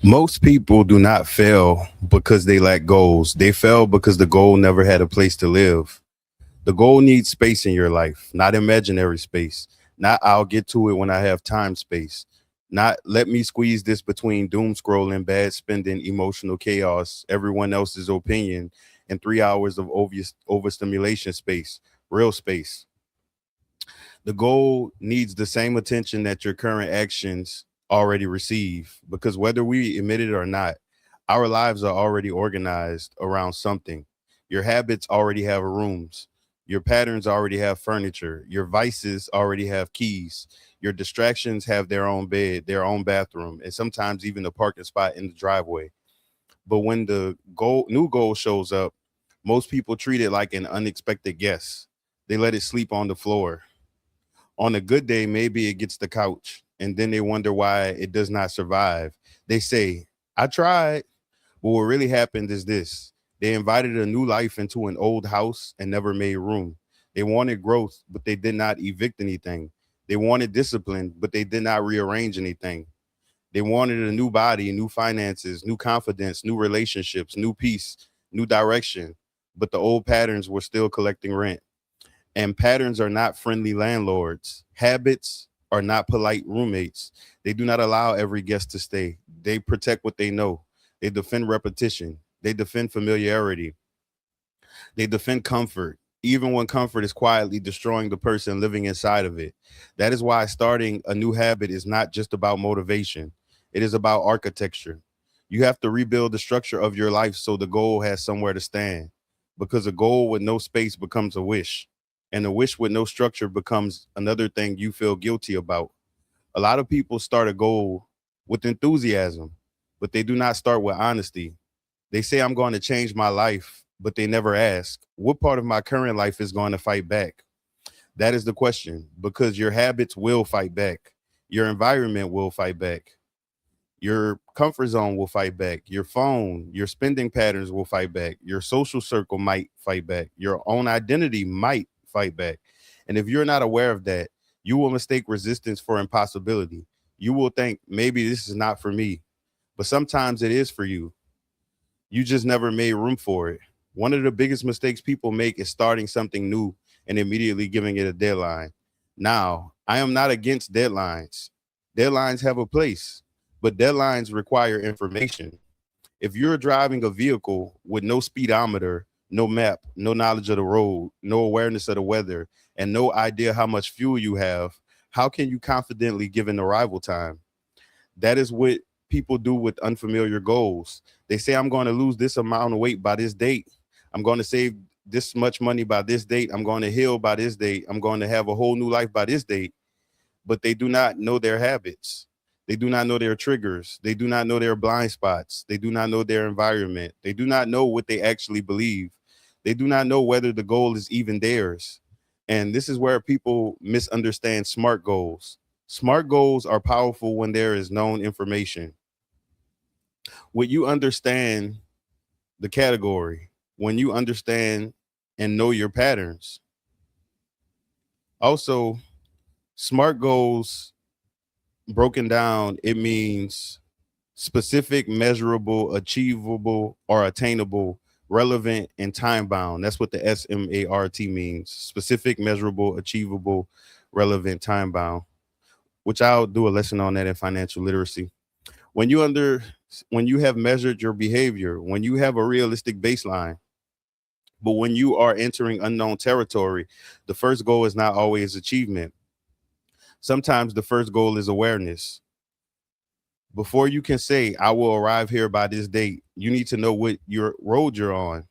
Most people do not fail because they lack goals. They fail because the goal never had a place to live. The goal needs space in your life, not imaginary space. Not I'll get to it when I have time space. Not let me squeeze this between doom scrolling, bad spending, emotional chaos, everyone else's opinion, and 3 hours of overstimulation space, real space. The goal needs the same attention that your current actions already receive because whether we admit it or not, our lives are already organized around something. Your habits already have rooms. Your patterns already have furniture. Your vices already have keys. Your distractions have their own bed, their own bathroom, and sometimes even a parking spot in the driveway. But when the new goal shows up, most people treat it like an unexpected guest. They let it sleep on the floor. On a good day, maybe it gets the couch, and then they wonder why it does not survive. They say, I tried. But what really happened is this: they invited a new life into an old house and never made room. They wanted growth, but they did not evict anything. They wanted discipline, but they did not rearrange anything. They wanted a new body, new finances, new confidence, new relationships, new peace, new direction. But the old patterns were still collecting rent. And patterns are not friendly landlords. Habits are not polite roommates. They do not allow every guest to stay. They protect what they know. They defend repetition. They defend familiarity. They defend comfort, even when comfort is quietly destroying the person living inside of it. That is why starting a new habit is not just about motivation, it is about architecture. You have to rebuild the structure of your life so the goal has somewhere to stand. Because a goal with no space becomes a wish, and a wish with no structure becomes another thing you feel guilty about. A lot of people start a goal with enthusiasm, but they do not start with honesty. They say, I'm going to change my life, but they never ask, what part of my current life is going to fight back? That is the question, because your habits will fight back. Your environment will fight back. Your comfort zone will fight back. Your phone, your spending patterns will fight back. Your social circle might fight back. Your own identity might fight back. And if you're not aware of that, you will mistake resistance for impossibility. You will think maybe this is not for me, but sometimes it is for you. You just never made room for it. One of the biggest mistakes people make is starting something new and immediately giving it a deadline. Now, I am not against deadlines. Deadlines have a place, but deadlines require information. If you're driving a vehicle with no speedometer, no map, no knowledge of the road, no awareness of the weather, and no idea how much fuel you have, how can you confidently give an arrival time? That is what people do with unfamiliar goals. They say, I'm going to lose this amount of weight by this date. I'm going to save this much money by this date. I'm going to heal by this date. I'm going to have a whole new life by this date. But they do not know their habits. They do not know their triggers. They do not know their blind spots. They do not know their environment. They do not know what they actually believe. They do not know whether the goal is even theirs. And this is where people misunderstand smart goals. Smart goals are powerful when there is known information. When you understand the category, when you understand and know your patterns. Also, smart goals broken down, it means specific, measurable, achievable, or attainable, relevant, and time bound. That's what the SMART means: specific, measurable, achievable, relevant, time bound, which I'll do a lesson on that in financial literacy. When you under when you have measured your behavior, when you have a realistic baseline, but when you are entering unknown territory, the first goal is not always achievement. Sometimes the first goal is awareness. Before you can say, I will arrive here by this date, you need to know what your road you're on.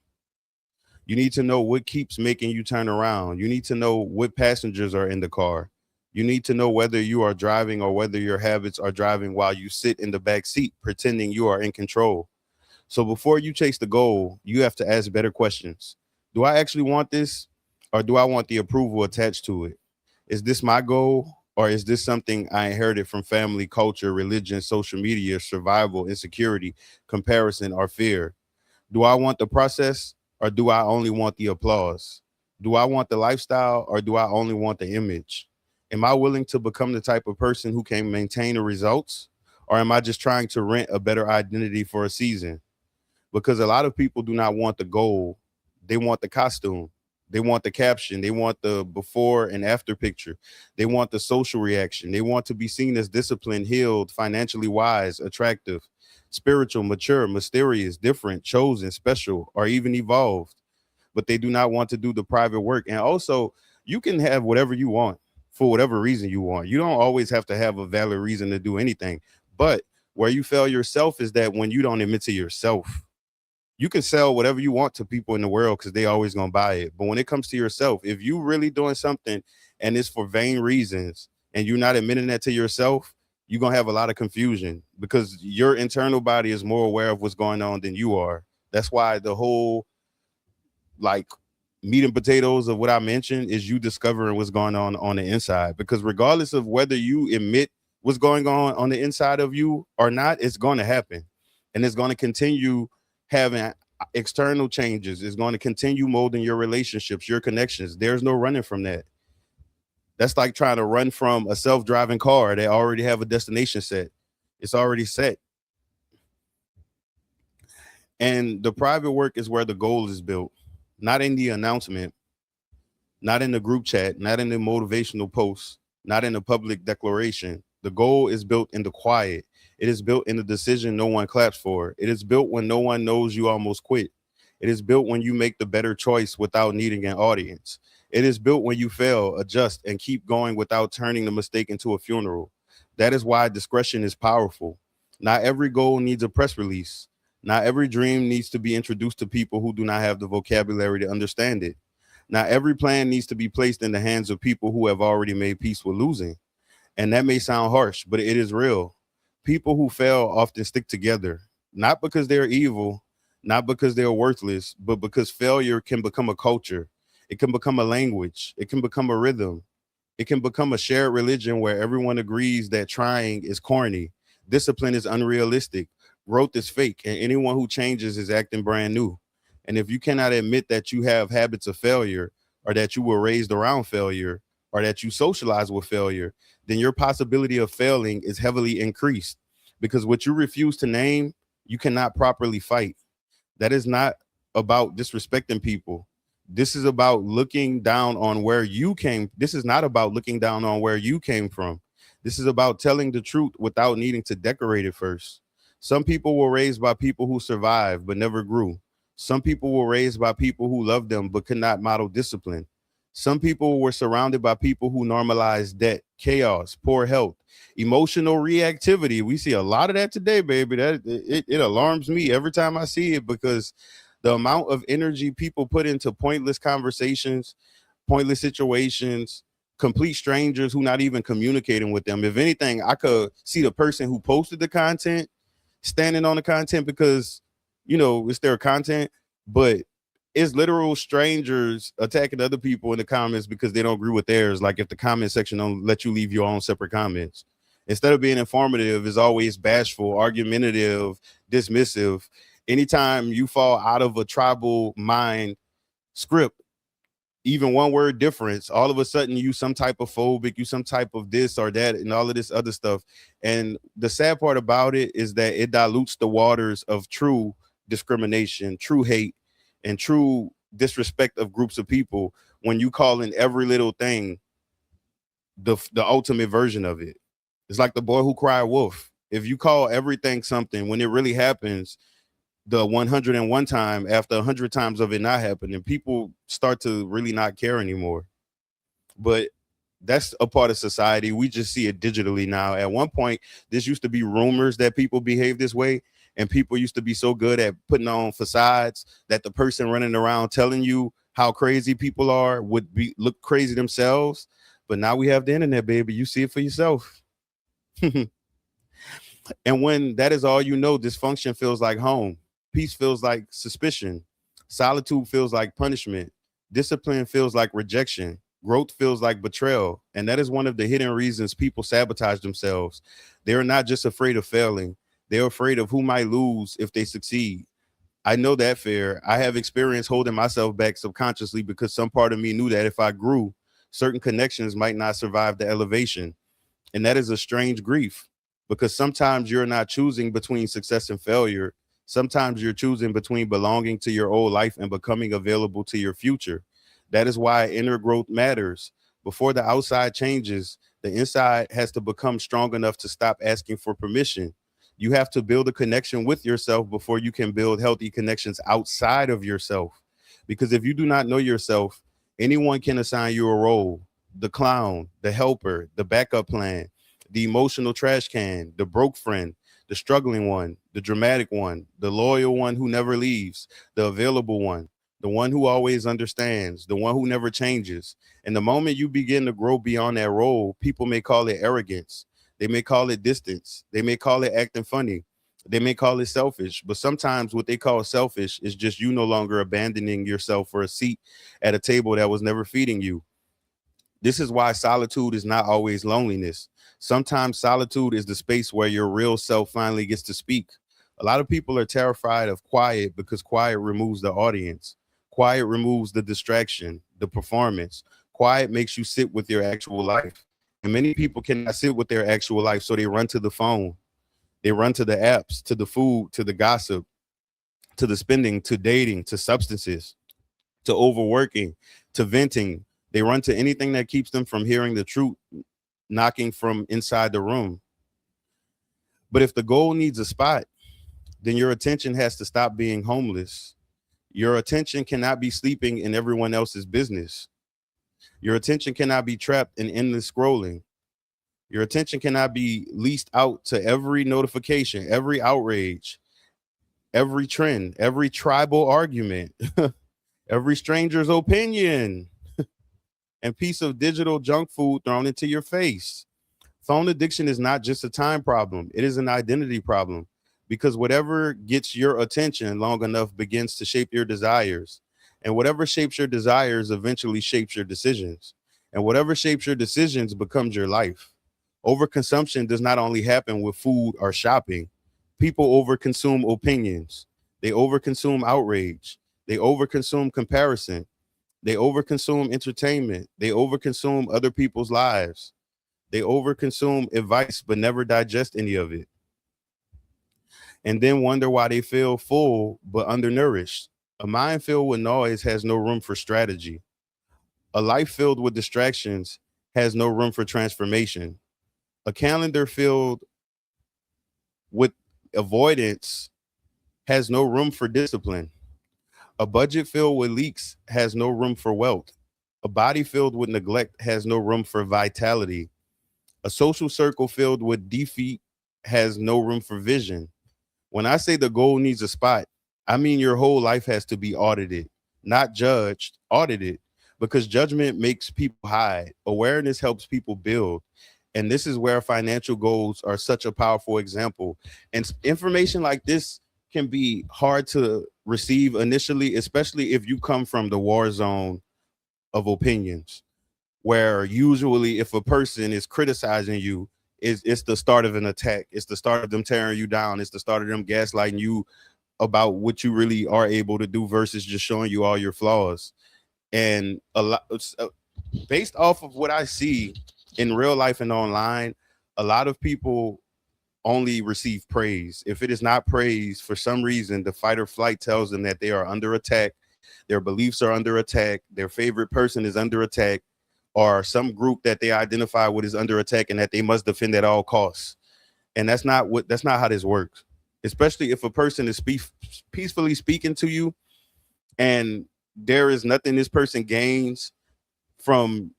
You need to know what keeps making you turn around. You need to know what passengers are in the car. You need to know whether you are driving or whether your habits are driving while you sit in the back seat pretending you are in control. So before you chase the goal, you have to ask better questions. Do I actually want this, or do I want the approval attached to it? Is this my goal, or is this something I inherited from family, culture, religion, social media, survival, insecurity, comparison, or fear? Do I want the process, or do I only want the applause? Do I want the lifestyle, or do I only want the image? Am I willing to become the type of person who can maintain the results, Or am I just trying to rent a better identity for a season? Because a lot of people do not want the goal, they want the costume. They want the caption. They want the before and after picture. They want the social reaction. They want to be seen as disciplined, healed, financially wise, attractive, spiritual, mature, mysterious, different, chosen, special, or even evolved. But they do not want to do the private work. And also, you can have whatever you want for whatever reason you want. You don't always have to have a valid reason to do anything. But where you fail yourself is that when you don't admit to yourself, you can sell whatever you want to people in the world because they always gonna buy it. But when it comes to yourself, if you really doing something and it's for vain reasons and you're not admitting that to yourself, you're gonna have a lot of confusion because your internal body is more aware of what's going on than you are. That's why the whole like meat and potatoes of what I mentioned is you discovering what's going on the inside. Because regardless of whether you admit what's going on the inside of you or not, it's going to happen, and it's going to continue having external changes. It's going to continue molding your relationships, your connections. There's no running from that. That's like trying to run from a self-driving car that already have a destination set. It's already set. And the private work is where the goal is built, not in the announcement, not in the group chat, not in the motivational posts, not in the public declaration. The goal is built in the quiet. It is built in the decision no one claps for. It is built when no one knows you almost quit. It is built when you make the better choice without needing an audience. It is built when you fail, adjust, and keep going without turning the mistake into a funeral. That is why discretion is powerful. Not every goal needs a press release. Not every dream needs to be introduced to people who do not have the vocabulary to understand it. Not every plan needs to be placed in the hands of people who have already made peace with losing. And that may sound harsh, but it is real. People who fail often stick together, not because they're evil, not because they're worthless, but because failure can become a culture. It can become a language. It can become a rhythm. It can become a shared religion where everyone agrees that trying is corny, discipline is unrealistic, growth is fake, and anyone who changes is acting brand new. And if you cannot admit that you have habits of failure, or that you were raised around failure, or that you socialize with failure, then your possibility of failing is heavily increased, because what you refuse to name, you cannot properly fight. That is not about disrespecting people. This is about looking down on where you came. This is not about looking down on where you came from. This is about telling the truth without needing to decorate it first. Some people were raised by people who survived but never grew. Some people were raised by people who loved them but could not model discipline. Some people were surrounded by people who normalized debt, chaos, poor health, emotional reactivity. We see a lot of that today, baby. It alarms me every time I see it, because the amount of energy people put into pointless conversations, pointless situations, complete strangers who not even communicating with them. If anything, I could see the person who posted the content standing on the content because, it's their content, but it's literal strangers attacking other people in the comments because they don't agree with theirs. Like if the comment section don't let you leave your own separate comments, instead of being informative, is always bashful, argumentative, dismissive. Anytime you fall out of a tribal mind script, even one word difference, all of a sudden you some type of phobic, you some type of this or that, and all of this other stuff. And the sad part about it is that it dilutes the waters of true discrimination, true hate, and true disrespect of groups of people when you call in every little thing the ultimate version of it. It's like the boy who cried wolf. If you call everything something when it really happens the 101 time after 100 times of it not happening, people start to really not care anymore. But that's a part of society. We just see it digitally now. At one point, this used to be rumors that people behave this way, and people used to be so good at putting on facades that the person running around telling you how crazy people are would be look crazy themselves. But now we have the internet, baby. You see it for yourself. And when that is all you know, dysfunction feels like home. Peace feels like suspicion. Solitude feels like punishment. Discipline feels like rejection. Growth feels like betrayal. And that is one of the hidden reasons people sabotage themselves. They're not just afraid of failing, they're afraid of who might lose if they succeed. I know that fear. I have experience holding myself back subconsciously because some part of me knew that if I grew, certain connections might not survive the elevation. And that is a strange grief. because sometimes you're not choosing between success and failure. Sometimes you're choosing between belonging to your old life and becoming available to your future. That is why inner growth matters. Before the outside changes, the inside has to become strong enough to stop asking for permission. You have to build a connection with yourself before you can build healthy connections outside of yourself. Because if you do not know yourself, anyone can assign you a role: the clown, the helper, the backup plan, the emotional trash can, the broke friend, the struggling one, the dramatic one, the loyal one who never leaves, the available one, the one who always understands, the one who never changes. And the moment you begin to grow beyond that role, people may call it arrogance. They may call it distance. They may call it acting funny. They may call it selfish. But sometimes what they call selfish is just you no longer abandoning yourself for a seat at a table that was never feeding you. This is why solitude is not always loneliness. Sometimes solitude is the space where your real self finally gets to speak. A lot of people are terrified of quiet because quiet removes the audience. Quiet removes the distraction, the performance. Quiet makes you sit with your actual life. And many people cannot sit with their actual life, so they run to the phone. They run to the apps, to the food, to the gossip, to the spending, to dating, to substances, to overworking, to venting. They run to anything that keeps them from hearing the truth knocking from inside the room. But if the goal needs a spot, then your attention has to stop being homeless. Your attention cannot be sleeping in everyone else's business. Your attention cannot be trapped in endless scrolling. Your attention cannot be leased out to every notification, every outrage, every trend, every tribal argument, every stranger's opinion, and piece of digital junk food thrown into your face. Phone addiction is not just a time problem, it is an identity problem, because whatever gets your attention long enough begins to shape your desires. And whatever shapes your desires eventually shapes your decisions. And whatever shapes your decisions becomes your life. Overconsumption does not only happen with food or shopping. People overconsume opinions, they overconsume outrage, they overconsume comparison, they overconsume entertainment, they overconsume other people's lives. They overconsume advice but never digest any of it, and then wonder why they feel full but undernourished. A mind filled with noise has no room for strategy. A life filled with distractions has no room for transformation. A calendar filled with avoidance has no room for discipline. A budget filled with leaks has no room for wealth. A body filled with neglect has no room for vitality. A social circle filled with defeat has no room for vision. When I say the goal needs a spot, I mean your whole life has to be audited, not judged, audited, because judgment makes people hide. Awareness helps people build. And this is where financial goals are such a powerful example. And information like this can be hard to receive initially, especially if you come from the war zone of opinions, where usually if a person is criticizing you, it's the start of an attack. It's the start of them tearing you down. It's the start of them gaslighting you about what you really are able to do versus just showing you all your flaws. And a lot, based off of what I see in real life and online, a lot of people only receive praise. If it is not praise, for some reason, the fight or flight tells them that they are under attack. Their beliefs are under attack. Their favorite person is under attack, or some group that they identify with is under attack, and that they must defend at all costs. And that's not how this works. Especially if a person is peacefully speaking to you, and there is nothing this person gains from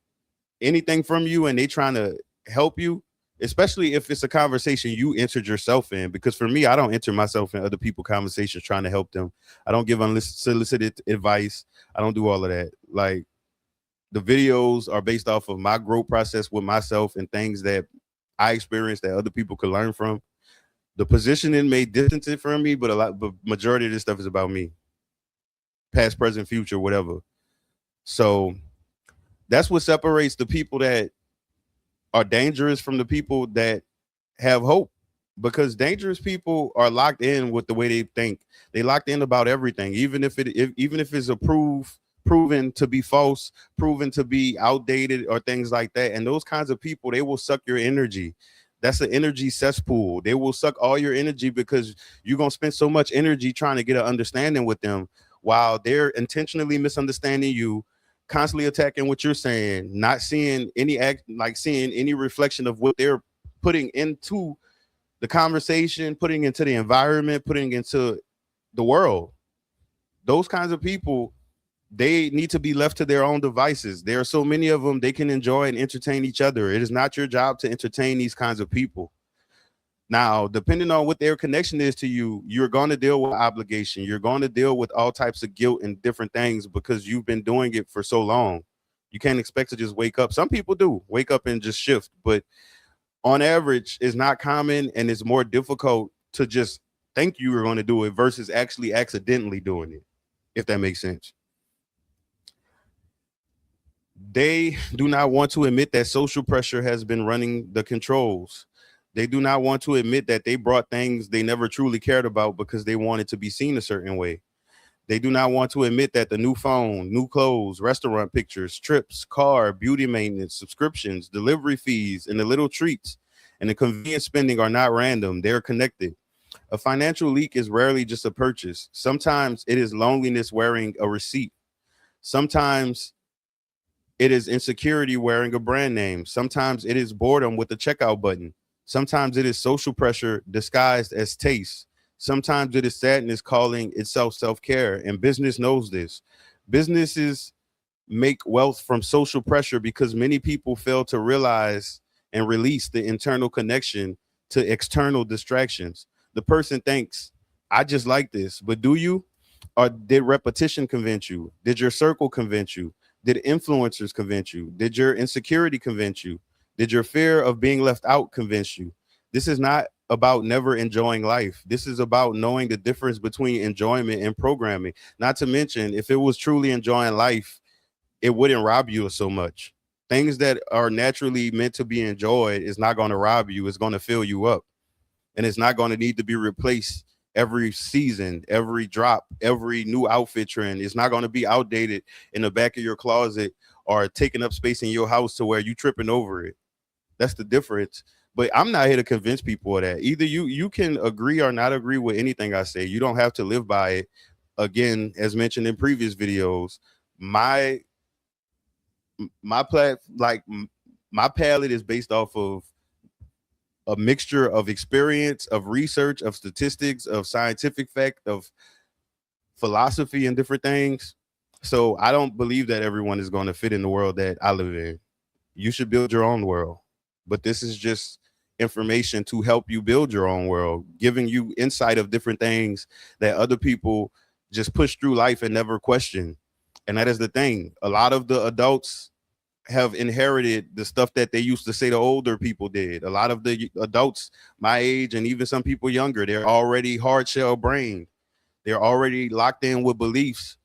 anything from you, and they trying to help you, especially if it's a conversation you entered yourself in. Because for me, I don't enter myself in other people's conversations trying to help them. I don't give unsolicited advice. I don't do all of that. Like, the videos are based off of my growth process with myself and things that I experienced that other people could learn from. The positioning may distance it from me, but majority of this stuff is about me, past, present, future, whatever. So that's what separates the people that are dangerous from the people that have hope, because dangerous people are locked in with the way they think. They locked in about everything, even if it's proven to be false, proven to be outdated, or things like that. And those kinds of people, they will suck your energy. That's an energy cesspool. They will suck all your energy because you're going to spend so much energy trying to get an understanding with them while they're intentionally misunderstanding you, constantly attacking what you're saying, not seeing any act, like seeing any reflection of what they're putting into the conversation, putting into the environment, putting into the world. Those kinds of people, they need to be left to their own devices. There are so many of them, they can enjoy and entertain each other. It is not your job to entertain these kinds of people. Now, depending on what their connection is to you, you're going to deal with obligation. You're going to deal with all types of guilt and different things because you've been doing it for so long. You can't expect to just wake up. Some people do wake up and just shift, but on average, it's not common, and it's more difficult to just think you were going to do it versus actually accidentally doing it, if that makes sense. They do not want to admit that social pressure has been running the controls. They do not want to admit that they brought things they never truly cared about because they wanted to be seen a certain way. They do not want to admit that the new phone, new clothes, restaurant pictures, trips, car, beauty maintenance, subscriptions, delivery fees, and the little treats and the convenience spending are not random. They're connected. A financial leak is rarely just a purchase. Sometimes it is loneliness wearing a receipt. Sometimes it is insecurity wearing a brand name. Sometimes it is boredom with a checkout button. Sometimes it is social pressure disguised as taste. Sometimes it is sadness calling itself self-care, and business knows this. Businesses make wealth from social pressure because many people fail to realize and release the internal connection to external distractions. The person thinks, I just like this, but do you? Or did repetition convince you? Did your circle convince you? Did influencers convince you? Did your insecurity convince you? Did your fear of being left out convince you? This is not about never enjoying life. This is about knowing the difference between enjoyment and programming. Not to mention, if it was truly enjoying life, it wouldn't rob you of so much. Things that are naturally meant to be enjoyed is not going to rob you. It's going to fill you up. And it's not going to need to be replaced every season, every drop, every new outfit trend. It's not going to be outdated in the back of your closet or taking up space in your house to where you tripping over it. That's the difference. But I'm not here to convince people of that. Either you can agree or not agree with anything I say. You don't have to live by it. Again, as mentioned in previous videos, my my palette is based off of a mixture of experience, of research, of statistics, of scientific fact, of philosophy and different things. So I don't believe that everyone is going to fit in the world that I live in. You should build your own world. But this is just information to help you build your own world, giving you insight of different things that other people just push through life and never question. And that is the thing. A lot of the adults have inherited the stuff that they used to say the older people did. A lot of the adults my age and even some people younger, they're already hard shell brained. They're already locked in with beliefs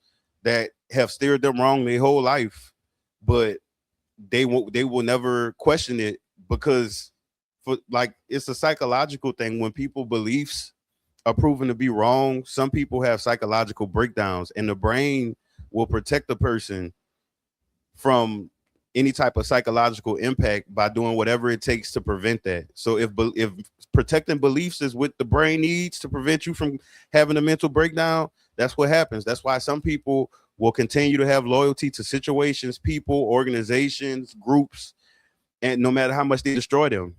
that have steered them wrong their whole life, but they will never question it because for like it's a psychological thing. When people beliefs are proven to be wrong, some people have psychological breakdowns, and the brain will protect the person from any type of psychological impact by doing whatever it takes to prevent that. So if protecting beliefs is what the brain needs to prevent you from having a mental breakdown, that's what happens. That's why some people will continue to have loyalty to situations, people, organizations, groups, and no matter how much they destroy them.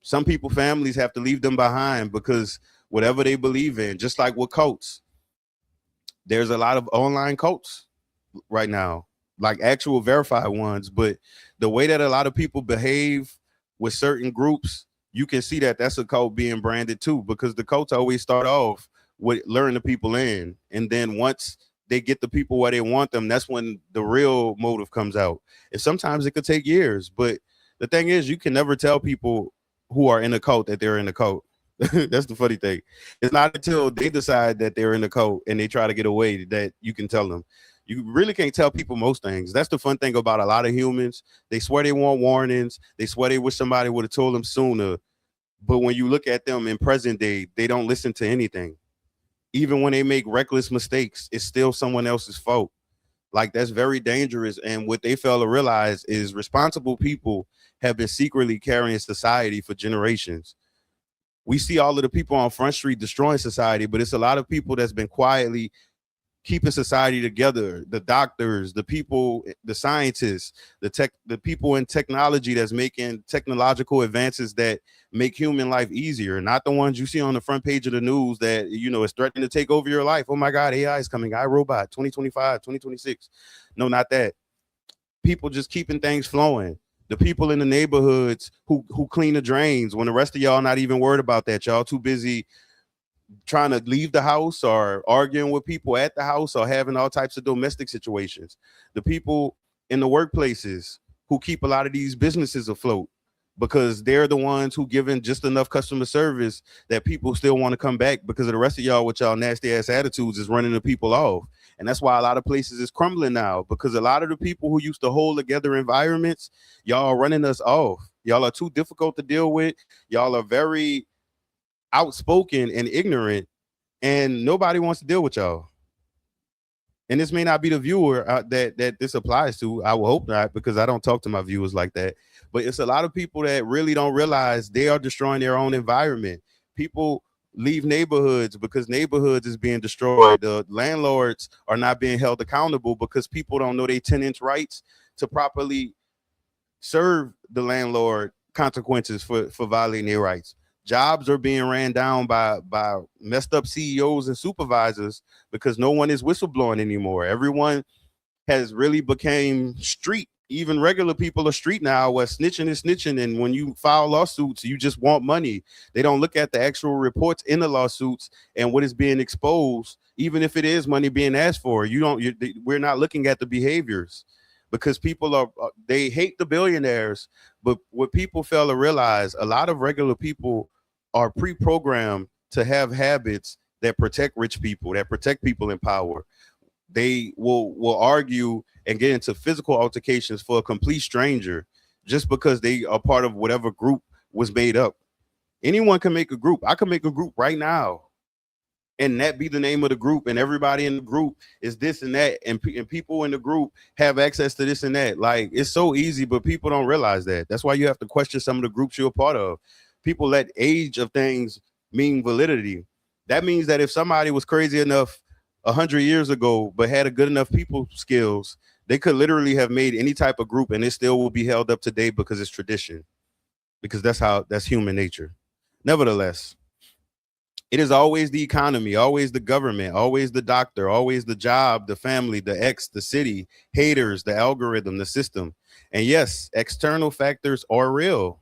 Some people, families have to leave them behind because whatever they believe in, just like with cults, there's a lot of online cults right now, like actual verified ones. But the way that a lot of people behave with certain groups, you can see that that's a cult being branded too, because the cults always start off with luring the people in. And then once they get the people where they want them, that's when the real motive comes out. And sometimes it could take years. But the thing is, you can never tell people who are in a cult that they're in a cult. That's the funny thing. It's not until they decide that they're in a cult and they try to get away that you can tell them. You really can't tell people most things. That's the fun thing about a lot of humans. They swear they want warnings. They swear they wish somebody would have told them sooner. But when you look at them in present day, they don't listen to anything. Even when they make reckless mistakes, it's still someone else's fault. Like, that's very dangerous. And what they fail to realize is responsible people have been secretly carrying society for generations. We see all of the people on Front Street destroying society, but it's a lot of people that's been quietly keeping society together. The doctors, the people, the scientists, the people in technology that's making technological advances that make human life easier, not the ones you see on the front page of the news that, is threatening to take over your life. Oh my God, AI is coming, iRobot 2025, 2026. No, not that. People just keeping things flowing. The people in the neighborhoods who clean the drains when the rest of y'all not even worried about that. Y'all too busy trying to leave the house or arguing with people at the house or having all types of domestic situations. The people in the workplaces who keep a lot of these businesses afloat because they're the ones who giving just enough customer service that people still want to come back, because of the rest of y'all with y'all nasty ass attitudes is running the people off. And that's why a lot of places is crumbling now, because a lot of the people who used to hold together environments, y'all are running us off. Y'all are too difficult to deal with. Y'all are very outspoken and ignorant, and nobody wants to deal with y'all. And this may not be the viewer that this applies to. I will hope not, because I don't talk to my viewers like that. But it's a lot of people that really don't realize they are destroying their own environment. People leave neighborhoods because neighborhoods is being destroyed. The landlords are not being held accountable because people don't know their tenants' rights to properly serve the landlord consequences for violating their rights. Jobs are being ran down by messed up CEOs and supervisors because no one is whistleblowing anymore. Everyone has really became street. Even regular people are street now, where snitching is snitching. And when you file lawsuits, you just want money. They don't look at the actual reports in the lawsuits and what is being exposed, even if it is money being asked for. We're not looking at the behaviors, because people they hate the billionaires. But what people fail to realize, a lot of regular people are pre-programmed to have habits that protect rich people, that protect people in power. They will argue and get into physical altercations for a complete stranger just because they are part of whatever group was made up. Anyone can make a group. I can make a group right now, and that be the name of the group, and everybody in the group is this and that, and people in the group have access to this and that. Like, it's so easy, but people don't realize that. That's why you have to question some of the groups you're a part of. People let age of things mean validity. That means that if somebody was crazy enough 100 years ago but had a good enough people skills, they could literally have made any type of group and it still will be held up today because it's tradition, because that's human nature. Nevertheless, it is always the economy, always the government, always the doctor, always the job, the family, the ex, the city, haters, the algorithm, the system. And yes, external factors are real.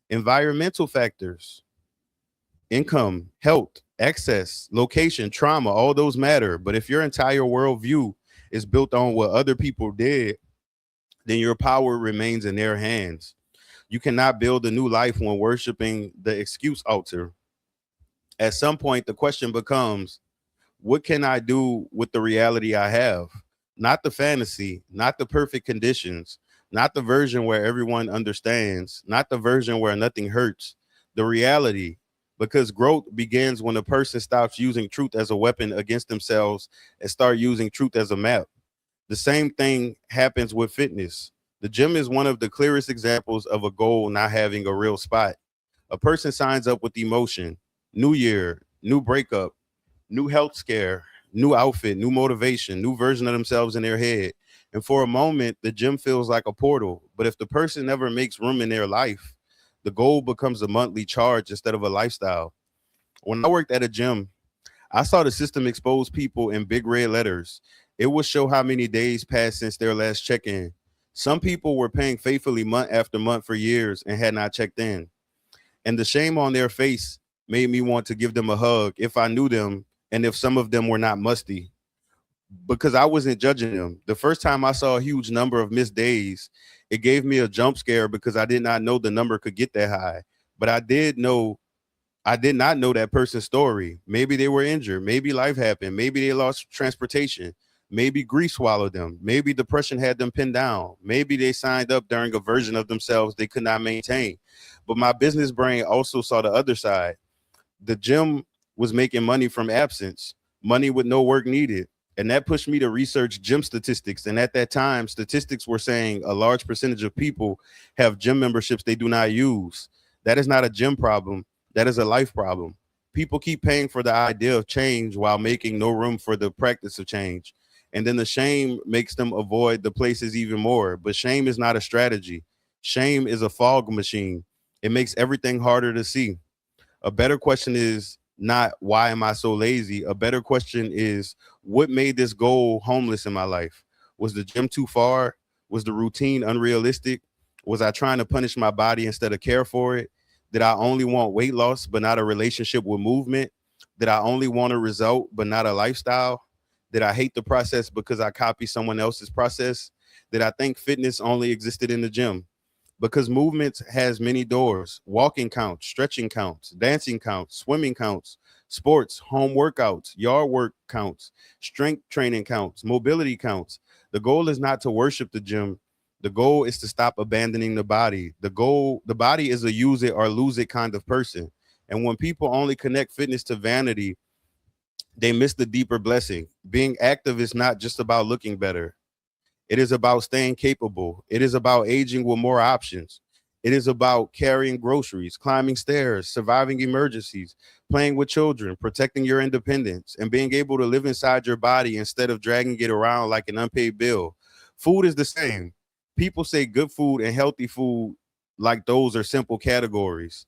Environmental factors, income, health, access, location, trauma, all those matter. But if your entire worldview is built on what other people did, then your power remains in their hands. You cannot build a new life when worshiping the excuse altar. At some point, the question becomes, what can I do with the reality I have? Not the fantasy, not the perfect conditions, not the version where everyone understands, not the version where nothing hurts, the reality. Because growth begins when a person stops using truth as a weapon against themselves and start using truth as a map. The same thing happens with fitness. The gym is one of the clearest examples of a goal not having a real spot. A person signs up with emotion, new year, new breakup, new health scare, new outfit, new motivation, new version of themselves in their head. And for a moment, the gym feels like a portal. But if the person never makes room in their life, the goal becomes a monthly charge instead of a lifestyle. When I worked at a gym, I saw the system expose people in big red letters. It would show how many days passed since their last check-in. Some people were paying faithfully month after month for years and had not checked in. And the shame on their face made me want to give them a hug if I knew them and if some of them were not musty, because I wasn't judging them. The first time I saw a huge number of missed days, it gave me a jump scare because I did not know the number could get that high. But I did not know that person's story. Maybe they were injured. Maybe life happened. Maybe they lost transportation. Maybe grief swallowed them. Maybe depression had them pinned down. Maybe they signed up during a version of themselves they could not maintain. But my business brain also saw the other side. The gym was making money from absence, money with no work needed. And that pushed me to research gym statistics. And at that time, statistics were saying a large percentage of people have gym memberships they do not use. That is not a gym problem. That is a life problem. People keep paying for the idea of change while making no room for the practice of change. And then the shame makes them avoid the places even more. But shame is not a strategy. Shame is a fog machine. It makes everything harder to see. A better question is not why am I so lazy? A better question is what made this goal homeless in my life? Was the gym too far? Was the routine unrealistic? Was I trying to punish my body instead of care for it? Did I only want weight loss but not a relationship with movement? Did I only want a result but not a lifestyle? Did I hate the process because I copied someone else's process? Did I think fitness only existed in the gym? Because movement has many doors. Walking counts, stretching counts, dancing counts, swimming counts, sports, home workouts, yard work counts, strength training counts, mobility counts. The goal is not to worship the gym. The goal is to stop abandoning the body. The body is a use it or lose it kind of person. And when people only connect fitness to vanity, they miss the deeper blessing. Being active is not just about looking better. It is about staying capable. It is about aging with more options. It is about carrying groceries, climbing stairs, surviving emergencies, playing with children, protecting your independence, and being able to live inside your body instead of dragging it around like an unpaid bill. Food is the same. People say good food and healthy food like those are simple categories,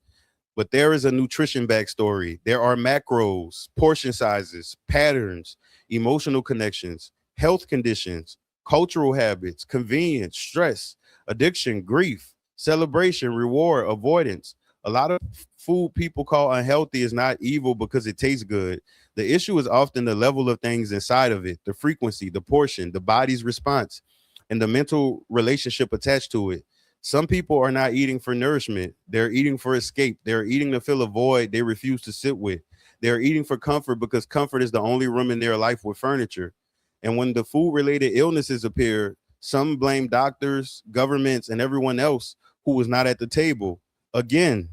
but there is a nutrition backstory. There are macros, portion sizes, patterns, emotional connections, health conditions, cultural habits, convenience, stress, addiction, grief, celebration, reward, avoidance. A lot of food people call unhealthy is not evil because it tastes good. The issue is often the level of things inside of it, the frequency, the portion, the body's response, and the mental relationship attached to it. Some people are not eating for nourishment. They're eating for escape. They're eating to fill a void they refuse to sit with. They're eating for comfort because comfort is the only room in their life with furniture. And when the food related illnesses appear, some blame doctors, governments, and everyone else who was not at the table. Again,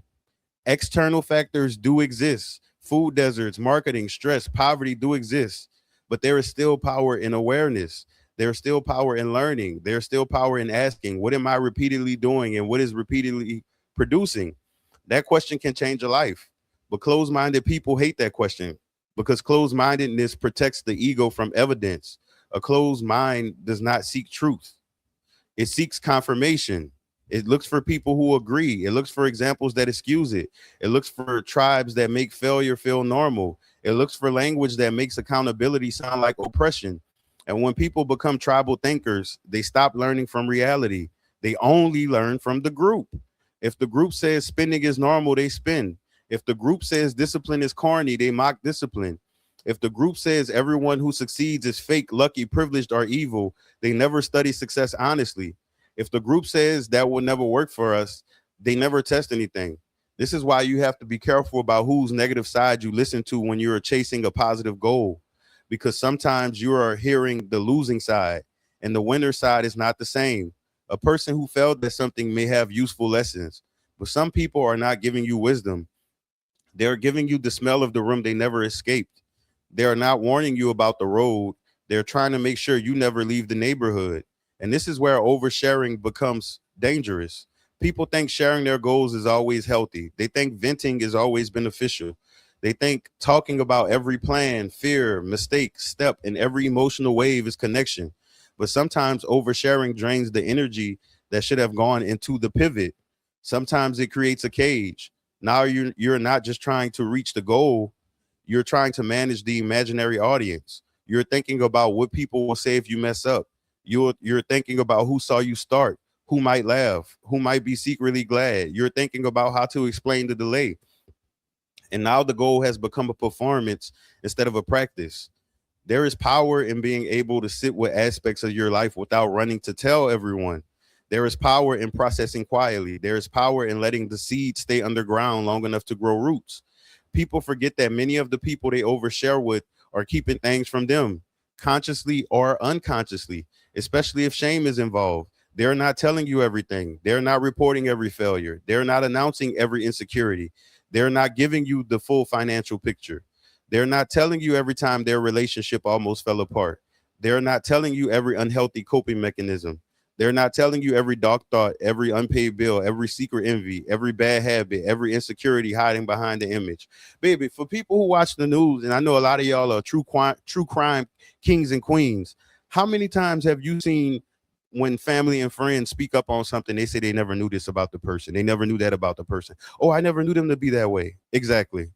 external factors do exist. Food deserts, marketing, stress, poverty do exist. But there is still power in awareness. There's still power in learning. There's still power in asking, what am I repeatedly doing and what is repeatedly producing? That question can change a life. But closed minded people hate that question because closed mindedness protects the ego from evidence. A closed mind does not seek truth, it seeks confirmation. It looks for people who agree. It looks for examples that excuse it. It looks for tribes that make failure feel normal. It looks for language that makes accountability sound like oppression. And when people become tribal thinkers, they stop learning from reality. They only learn from the group. If the group says spending is normal, they spend. If the group says discipline is corny, they mock discipline. If the group says everyone who succeeds is fake, lucky, privileged, or evil, they never study success honestly. If the group says that will never work for us, they never test anything. This is why you have to be careful about whose negative side you listen to when you're chasing a positive goal, because sometimes you are hearing the losing side and the winner side is not the same. A person who failed at something may have useful lessons, but some people are not giving you wisdom. They're giving you the smell of the room they never escaped. They're not warning you about the road. They're trying to make sure you never leave the neighborhood. And this is where oversharing becomes dangerous. People think sharing their goals is always healthy. They think venting is always beneficial. They think talking about every plan, fear, mistake, step, and every emotional wave is connection. But sometimes oversharing drains the energy that should have gone into the pivot. Sometimes it creates a cage. Now you're not just trying to reach the goal, you're trying to manage the imaginary audience. You're thinking about what people will say if you mess up. You're thinking about who saw you start, who might laugh, who might be secretly glad. You're thinking about how to explain the delay. And now the goal has become a performance instead of a practice. There is power in being able to sit with aspects of your life without running to tell everyone. There is power in processing quietly. There is power in letting the seed stay underground long enough to grow roots. People forget that many of the people they overshare with are keeping things from them, consciously or unconsciously, especially if shame is involved. They're not telling you everything. They're not reporting every failure. They're not announcing every insecurity. They're not giving you the full financial picture. They're not telling you every time their relationship almost fell apart. They're not telling you every unhealthy coping mechanism. They're not telling you every dark thought, every unpaid bill, every secret envy, every bad habit, every insecurity hiding behind the image. Baby, for people who watch the news, and I know a lot of y'all are true crime kings and queens, how many times have you seen when family and friends speak up on something, they say they never knew this about the person. They never knew that about the person. Oh, I never knew them to be that way. Exactly.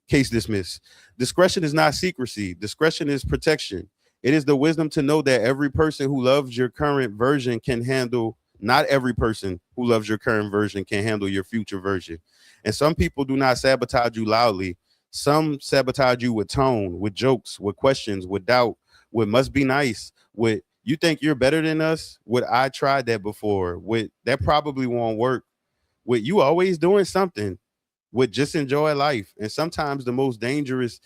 Case dismissed. Discretion is not secrecy. Discretion is protection. It is the wisdom to know that every person who loves your current version can handle, not every person who loves your current version can handle your future version. And some people do not sabotage you loudly. Some sabotage you with tone, with jokes, with questions, with doubt, with must be nice, with you think you're better than us, with I tried that before, with that probably won't work, with you always doing something, with just enjoy life. And sometimes the most dangerous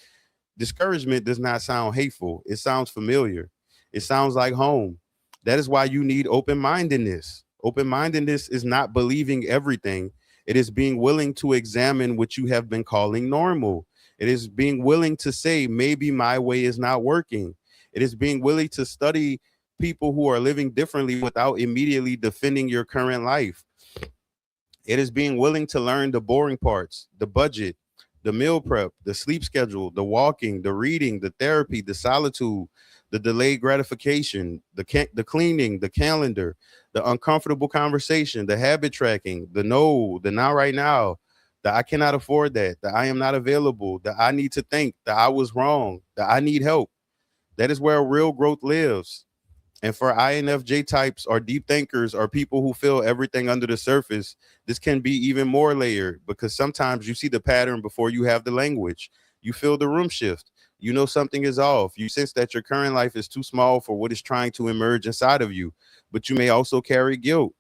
discouragement does not sound hateful. It sounds familiar. It sounds like home. That is why you need open mindedness. Open mindedness is not believing everything, it is being willing to examine what you have been calling normal. It is being willing to say, maybe my way is not working. It is being willing to study people who are living differently without immediately defending your current life. It is being willing to learn the boring parts, the budget, the meal prep, the sleep schedule, the walking, the reading, the therapy, the solitude, the delayed gratification, the cleaning, the calendar, the uncomfortable conversation, the habit tracking, the no, the not right now, the I cannot afford that, the I am not available, the I need to think, the I was wrong, the I need help. That is where real growth lives. And for INFJ types or deep thinkers or people who feel everything under the surface, this can be even more layered because sometimes you see the pattern before you have the language. You feel the room shift. You know something is off. You sense that your current life is too small for what is trying to emerge inside of you. But you may also carry guilt.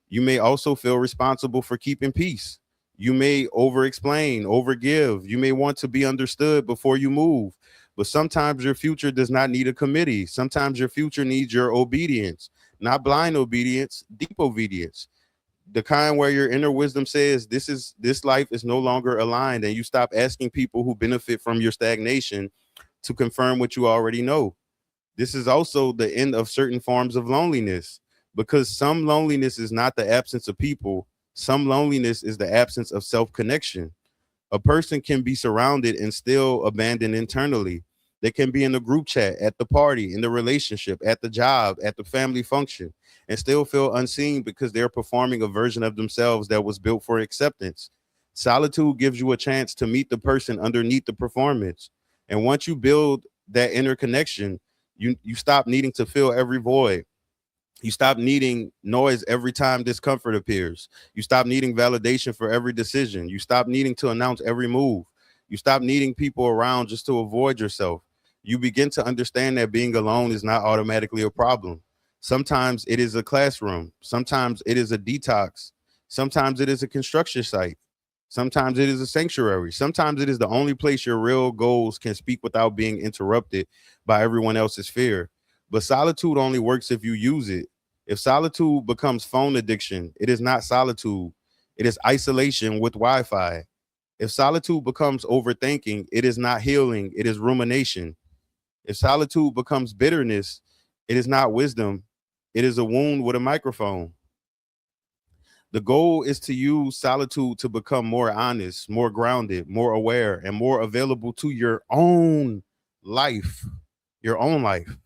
You may also feel responsible for keeping peace. You may over explain, over give. You may want to be understood before you move. But sometimes your future does not need a committee. Sometimes your future needs your obedience, not blind obedience, deep obedience. The kind where your inner wisdom says this life is no longer aligned, and you stop asking people who benefit from your stagnation to confirm what you already know. This is also the end of certain forms of loneliness because some loneliness is not the absence of people. Some loneliness is the absence of self connection. A person can be surrounded and still abandoned internally. They can be in the group chat, at the party, in the relationship, at the job, at the family function, and still feel unseen because they're performing a version of themselves that was built for acceptance. Solitude gives you a chance to meet the person underneath the performance. And once you build that inner connection, you stop needing to fill every void. You stop needing noise every time discomfort appears. You stop needing validation for every decision. You stop needing to announce every move. You stop needing people around just to avoid yourself. You begin to understand that being alone is not automatically a problem. Sometimes it is a classroom. Sometimes it is a detox. Sometimes it is a construction site. Sometimes it is a sanctuary. Sometimes it is the only place your real goals can speak without being interrupted by everyone else's fear. But solitude only works if you use it. If solitude becomes phone addiction, it is not solitude. It is isolation with Wi Fi. If solitude becomes overthinking, it is not healing. It is rumination. If solitude becomes bitterness, it is not wisdom. It is a wound with a microphone. The goal is to use solitude to become more honest, more grounded, more aware, and more available to your own life. Your own life.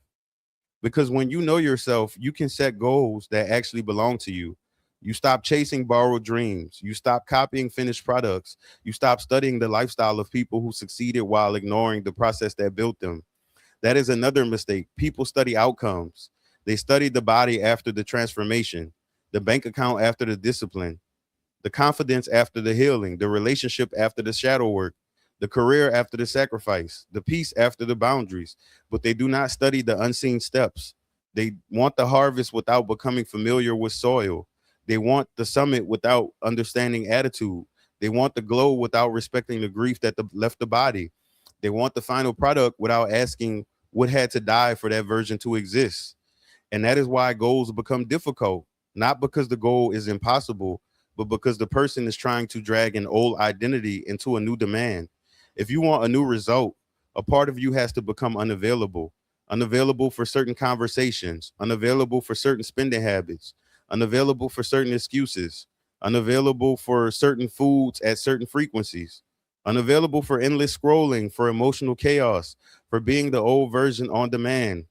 Because when you know yourself, you can set goals that actually belong to you. You stop chasing borrowed dreams. You stop copying finished products. You stop studying the lifestyle of people who succeeded while ignoring the process that built them. That is another mistake. People study outcomes. They study the body after the transformation, the bank account after the discipline, the confidence after the healing, the relationship after the shadow work, the career after the sacrifice, the peace after the boundaries. But they do not study the unseen steps. They want the harvest without becoming familiar with soil. They want the summit without understanding attitude. They want the glow without respecting the grief that left the body. They want the final product without asking what had to die for that version to exist. And that is why goals become difficult, not because the goal is impossible, but because the person is trying to drag an old identity into a new demand. If you want a new result, a part of you has to become unavailable. Unavailable for certain conversations, unavailable for certain spending habits, unavailable for certain excuses, unavailable for certain foods at certain frequencies, unavailable for endless scrolling, for emotional chaos, for being the old version on demand.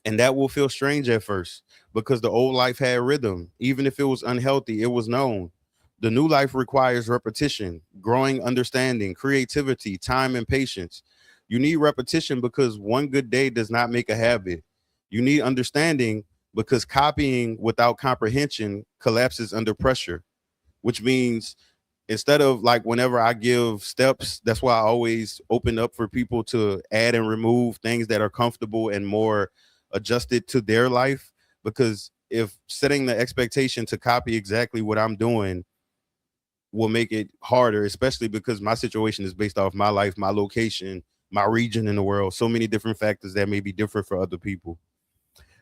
And that will feel strange at first because the old life had rhythm. Even if it was unhealthy, it was known. The new life requires repetition, growing understanding, creativity, time, and patience. You need repetition because one good day does not make a habit. You need understanding because copying without comprehension collapses under pressure, which means instead of like whenever I give steps, that's why I always open up for people to add and remove things that are comfortable and more adjusted to their life. Because if setting the expectation to copy exactly what I'm doing will make it harder, especially because my situation is based off my life, my location, my region in the world, so many different factors that may be different for other people.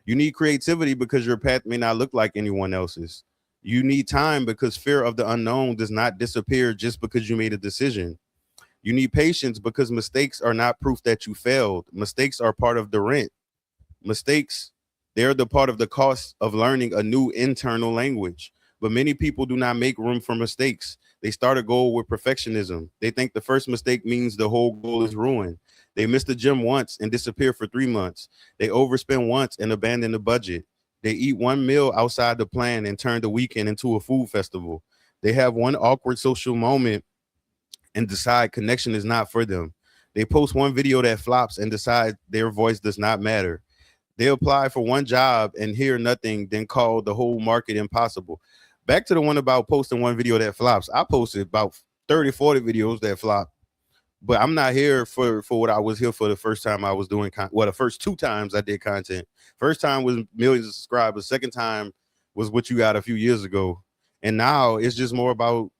You need creativity because your path may not look like anyone else's. You need time because fear of the unknown does not disappear just because you made a decision. You need patience because mistakes are not proof that you failed. Mistakes are part of the rent. Mistakes, they're the part of the cost of learning a new internal language. But many people do not make room for mistakes. They start a goal with perfectionism. They think the first mistake means the whole goal is ruined. They miss the gym once and disappear for 3 months. They overspend once and abandon the budget. They eat one meal outside the plan and turn the weekend into a food festival. They have one awkward social moment and decide connection is not for them. They post one video that flops and decide their voice does not matter. They apply for one job and hear nothing, then call the whole market impossible. Back to the one about posting one video that flops. I posted about 30, 40 videos that flop, but I'm not here for what I was here for the first time I was doing well, the first two times I did content. First time was millions of subscribers. Second time was what you got a few years ago. And now it's just more about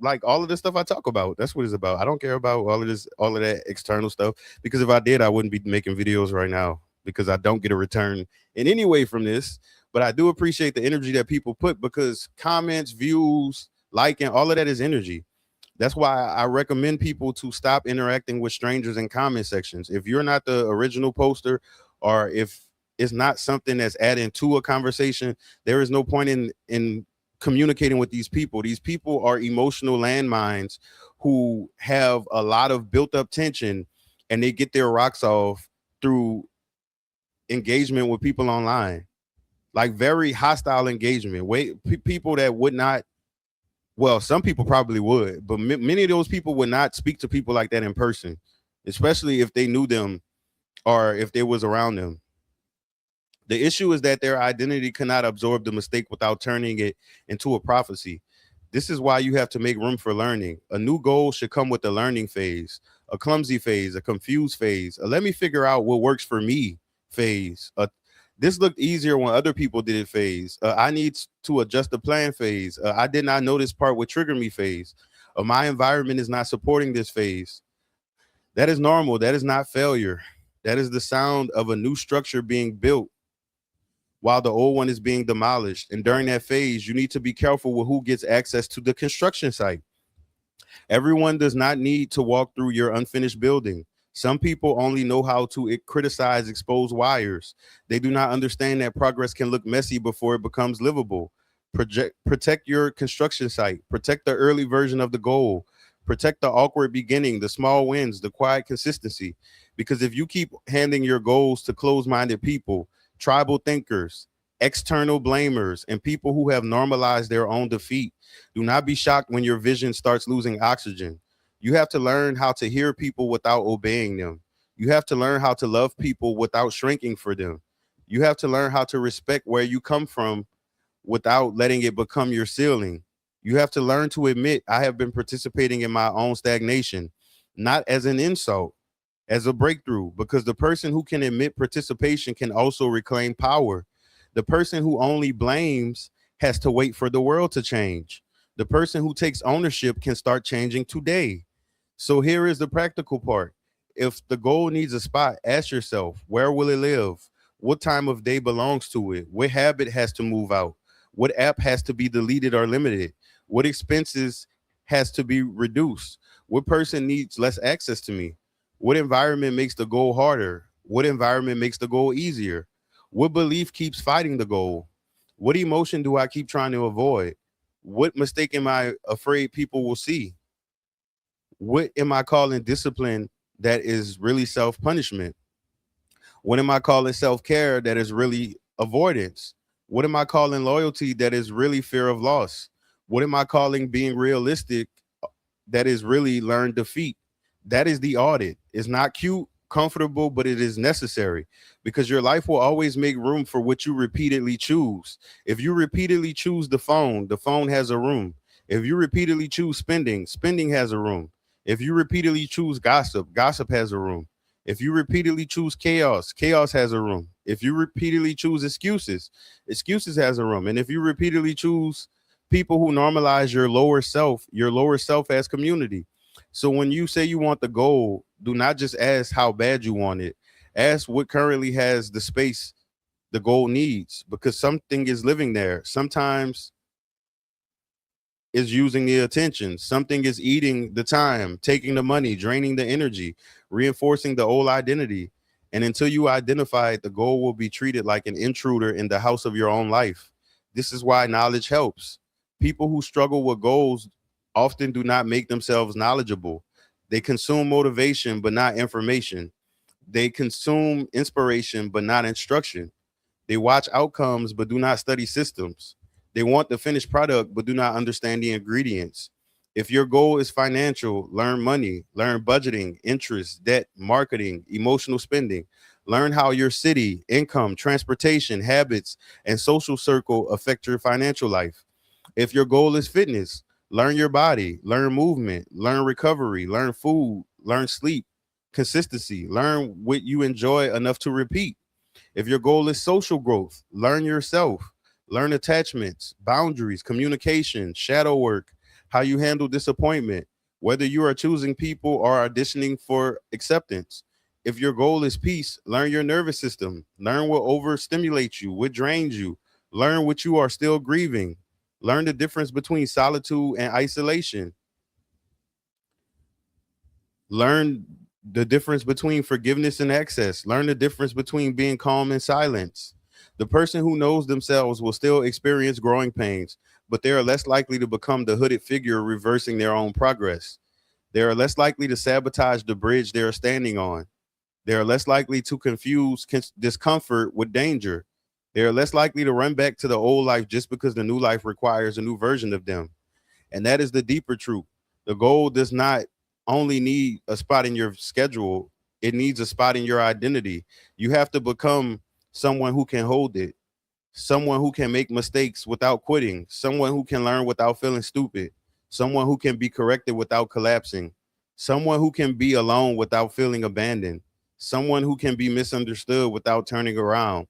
like all of the stuff I talk about. That's what it's about. I don't care about all of this, all of that external stuff, because if I did, I wouldn't be making videos right now because I don't get a return in any way from this. But I do appreciate the energy that people put because comments, views, liking, all of that is energy. That's why I recommend people to stop interacting with strangers in comment sections. If you're not the original poster, or if it's not something that's adding to a conversation, there is no point in communicating with these people. These people are emotional landmines who have a lot of built up tension, and they get their rocks off through engagement with people online, like very hostile engagement. People that would not, well, some people probably would, but many of those people would not speak to people like that in person, especially if they knew them or if they was around them. The issue is that their identity cannot absorb the mistake without turning it into a prophecy. This is why you have to make room for learning. A new goal should come with a learning phase, a clumsy phase, a confused phase, a let me figure out what works for me phase, a this looked easier when other people did it phase, I need to adjust the plan phase, I did not know this part would trigger me phase, my environment is not supporting this phase. That is normal. That is not failure. That is the sound of a new structure being built while the old one is being demolished. And during that phase, you need to be careful with who gets access to the construction site. Everyone does not need to walk through your unfinished building. Some people only know how to criticize exposed wires. They do not understand that progress can look messy before it becomes livable. Protect your construction site. Protect the early version of the goal. Protect the awkward beginning, the small wins, the quiet consistency. Because if you keep handing your goals to closed minded people, tribal thinkers, external blamers, and people who have normalized their own defeat, do not be shocked when your vision starts losing oxygen. You have to learn how to hear people without obeying them. You have to learn how to love people without shrinking for them. You have to learn how to respect where you come from without letting it become your ceiling. You have to learn to admit, I have been participating in my own stagnation, not as an insult, as a breakthrough, because the person who can admit participation can also reclaim power. The person who only blames has to wait for the world to change. The person who takes ownership can start changing today. So here is the practical part. If the goal needs a spot, ask yourself, where will it live? What time of day belongs to it? What habit has to move out? What app has to be deleted or limited? What expenses has to be reduced? What person needs less access to me? What environment makes the goal harder? What environment makes the goal easier? What belief keeps fighting the goal? What emotion do I keep trying to avoid? What mistake am I afraid people will see? What am I calling discipline that is really self punishment? What am I calling self care that is really avoidance? What am I calling loyalty that is really fear of loss? What am I calling being realistic that is really learned defeat? That is the audit. It's not cute, comfortable, but it is necessary because your life will always make room for what you repeatedly choose. If you repeatedly choose the phone has a room. If you repeatedly choose spending, spending has a room. If you repeatedly choose gossip, gossip has a room. If you repeatedly choose chaos, chaos has a room. If you repeatedly choose excuses, excuses has a room. And if you repeatedly choose people who normalize your lower self as community. So when you say you want the goal, do not just ask how bad you want it. Ask what currently has the space the goal needs because something is living there. Sometimes is using the attention. Something is eating the time, taking the money, draining the energy, reinforcing the old identity. And until you identify it, the goal will be treated like an intruder in the house of your own life. This is why knowledge helps. People who struggle with goals often do not make themselves knowledgeable. They consume motivation, but not information. They consume inspiration, but not instruction. They watch outcomes but do not study systems. They want the finished product but do not understand the ingredients. If your goal is financial, learn money, learn budgeting, interest, debt, marketing, emotional spending. Learn how your city, income, transportation, habits, and social circle affect your financial life. If your goal is fitness, learn your body, learn movement, learn recovery, learn food, learn sleep, consistency, learn what you enjoy enough to repeat. If your goal is social growth, learn yourself, learn attachments, boundaries, communication, shadow work, how you handle disappointment, whether you are choosing people or auditioning for acceptance. If your goal is peace, learn your nervous system, learn what overstimulates you, what drains you, learn what you are still grieving, learn the difference between solitude and isolation, learn the difference between forgiveness and excess, learn the difference between being calm and silence. The person who knows themselves will still experience growing pains, but they are less likely to become the hooded figure reversing their own progress. They are less likely to sabotage the bridge they are standing on. They are less likely to confuse discomfort with danger. They are less likely to run back to the old life just because the new life requires a new version of them. And that is the deeper truth. The goal does not only need a spot in your schedule, it needs a spot in your identity. You have to become someone who can hold it, someone who can make mistakes without quitting, someone who can learn without feeling stupid, someone who can be corrected without collapsing, someone who can be alone without feeling abandoned, someone who can be misunderstood without turning around,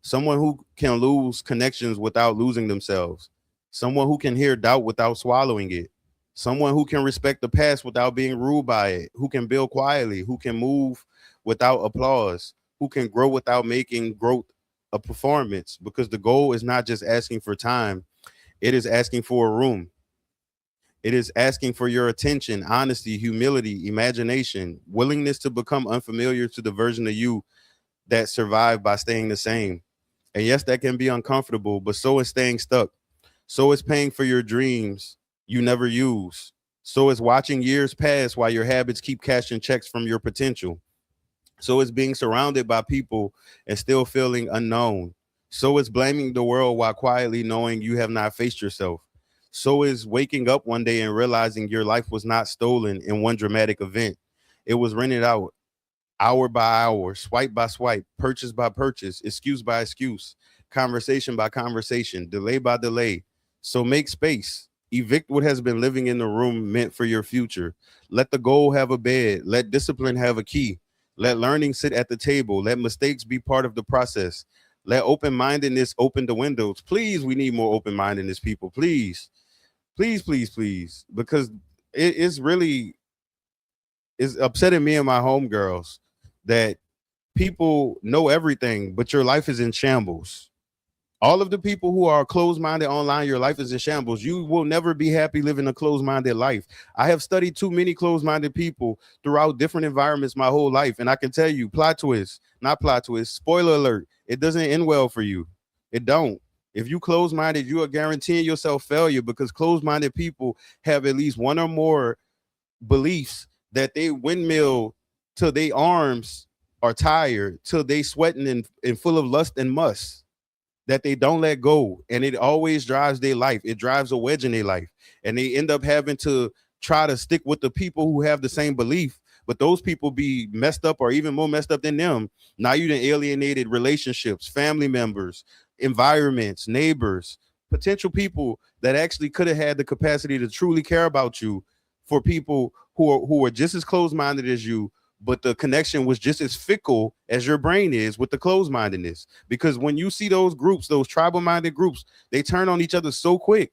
someone who can lose connections without losing themselves, someone who can hear doubt without swallowing it, someone who can respect the past without being ruled by it, who can build quietly, who can move without applause, who can grow without making growth a performance, because the goal is not just asking for time, it is asking for a room. It is asking for your attention, honesty, humility, imagination, willingness to become unfamiliar to the version of you that survived by staying the same. And yes, that can be uncomfortable, but so is staying stuck. So is paying for your dreams you never use. So is watching years pass while your habits keep cashing checks from your potential. So is being surrounded by people and still feeling unknown. So is blaming the world while quietly knowing you have not faced yourself. So is waking up one day and realizing your life was not stolen in one dramatic event. It was rented out hour by hour, swipe by swipe, purchase by purchase, excuse by excuse, conversation by conversation, delay by delay. So make space. Evict what has been living in the room meant for your future. Let the goal have a bed. Let discipline have a key. Let learning sit at the table. Let mistakes be part of the process. Let open mindedness open the windows. Please, we need more open mindedness, people. Please, please, please, please, because it's really it's upsetting me and my homegirls that people know everything, but your life is in shambles. All of the people who are closed-minded online, your life is in shambles. You will never be happy living a closed-minded life. I have studied too many closed-minded people throughout different environments my whole life, and I can tell you, plot twist, not plot twist, spoiler alert, it doesn't end well for you. It don't. If you closed-minded, you are guaranteeing yourself failure, because closed-minded people have at least one or more beliefs that they windmill till they arms are tired, till they sweating and full of lust and must, that they don't let go, and it always drives their life. It drives a wedge in their life, and they end up having to try to stick with the people who have the same belief, but those people be messed up or even more messed up than them. Now you done alienated relationships, family members, environments, neighbors, potential people that actually could have had the capacity to truly care about you, for people who are just as closed-minded as you, but the connection was just as fickle as your brain is with the closed-mindedness. Because when you see those groups, those tribal-minded groups, they turn on each other so quick.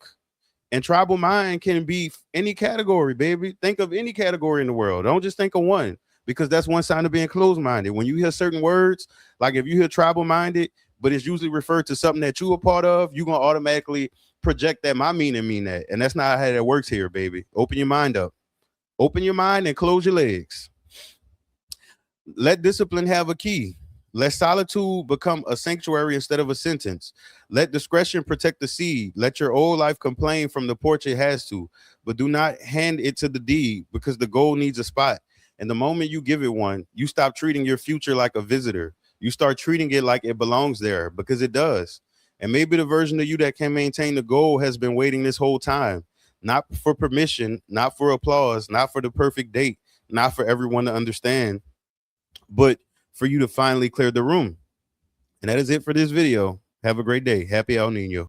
And tribal mind can be any category, baby. Think of any category in the world. Don't just think of one, because that's one sign of being closed-minded. When you hear certain words, like if you hear tribal-minded, but it's usually referred to something that you a part of, you're gonna automatically project that my meaning mean that. And that's not how that works here, baby. Open your mind up. Open your mind and close your legs. Let discipline have a key. Let solitude become a sanctuary instead of a sentence. Let discretion protect the seed. Let your old life complain from the porch it has to, but do not hand it to the deed, because the goal needs a spot. And the moment you give it one, you stop treating your future like a visitor. You start treating it like it belongs there, because it does. And maybe the version of you that can maintain the goal has been waiting this whole time, not for permission, not for applause, not for the perfect date, not for everyone to understand, but for you to finally clear the room. And that is it for this video. Have a great day. Happy El Nino.